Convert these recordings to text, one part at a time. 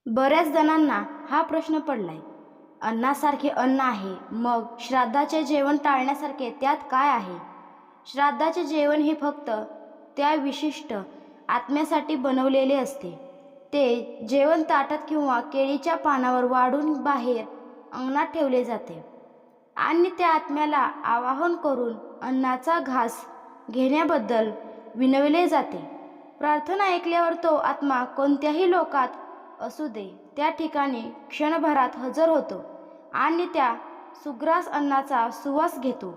बऱ्याच जणांना हा प्रश्न पडलाय, अन्नासारखे अन्न आहे, मग श्राद्धाचे जेवण टाळण्यासारखे त्यात काय आहे? श्राद्धाचे जेवण हे फक्त त्या विशिष्ट आत्म्यासाठी बनवलेले असते. ते जेवण ताटात किंवा केळीच्या पानावर वाढून बाहेर अंगणात ठेवले जाते आणि त्या आत्म्याला आवाहन करून अन्नाचा घास घेण्याबद्दल विनवले जाते. प्रार्थना ऐकल्यावर तो आत्मा कोणत्याही लोकात असू दे, त्या ठिकाणी क्षणभरात हजर होतो आणि त्या सुग्रास अन्नाचा सुवास घेतो.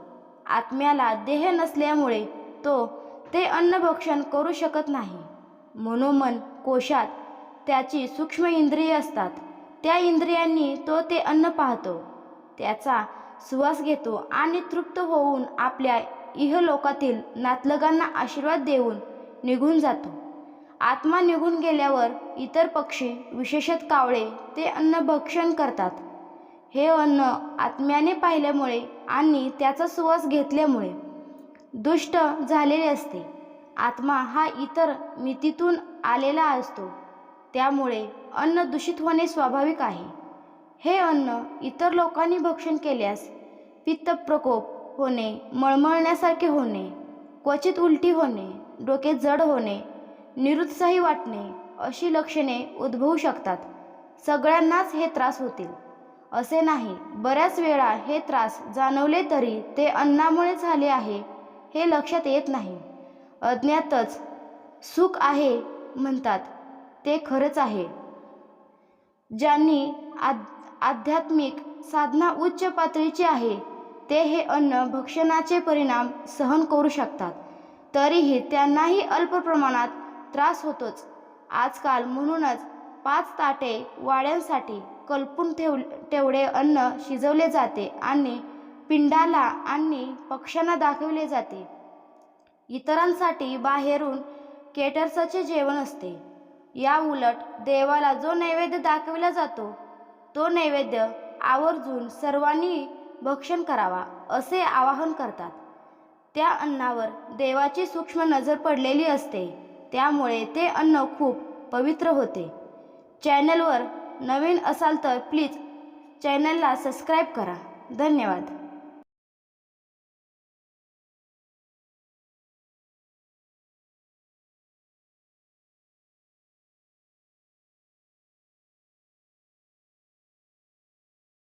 आत्म्याला देह नसल्यामुळे तो ते अन्न भक्षण करू शकत नाही. मनोमन कोशात त्याची सूक्ष्म इंद्रिये असतात. त्या इंद्रियांनी तो ते अन्न पाहतो, त्याचा सुवास घेतो आणि तृप्त होऊन आपल्या इहलोकातील नातलगांना आशीर्वाद देऊन निघून जातो. आत्मा निघून गेल्यावर इतर पक्षी, विशेषतः कावळे, ते अन्न भक्षण करतात. हे अन्न आत्म्याने पाहिल्यामुळे आणि त्याचा सुवास घेतल्यामुळे दुष्ट झालेले असते. आत्मा हा इतर मितीतून आलेला असतो, त्यामुळे अन्न दूषित होणे स्वाभाविक आहे. हे अन्न इतर लोकांनी भक्षण केल्यास पित्तप्रकोप होणे, मळमळण्यासारखे होणे, क्वचित उलटी होणे, डोके जड होणे, निरुत्साही वाटणे अशी लक्षणे उद्भवू शकतात. सगळ्यांनाच हे त्रास होतील असे नाही. बऱ्याच वेळा हे त्रास जाणवले तरी ते अन्नामुळे झाले आहे हे लक्षात येत नाही. अज्ञातच सुख आहे म्हणतात ते खरंच आहे. ज्यांनी आध्यात्मिक साधना उच्च पातळीची आहे ते हे अन्न भक्षणाचे परिणाम सहन करू शकतात, तरीही त्यांनाही अल्प प्रमाणात त्रास होतोच आजकाल. म्हणूनच 5 ताटे वाड्यांसाठी कल्पून तेवढे अन्न शिजवले जाते आणि पिंडाला आणि पक्ष्यांना दाखविले जाते. इतरांसाठी बाहेरून केटर्सचे जेवण असते. या उलट देवाला जो नैवेद्य दाखविला जातो तो नैवेद्य आवर्जून सर्वांनी भक्षण करावा असे आवाहन करतात. त्या अन्नावर देवाची सूक्ष्म नजर पडलेली असते, त्यामुळे ते अन्न खूप पवित्र होते. चॅनलवर नवीन असाल तर प्लीज चॅनलला सबस्क्राईब करा. धन्यवाद.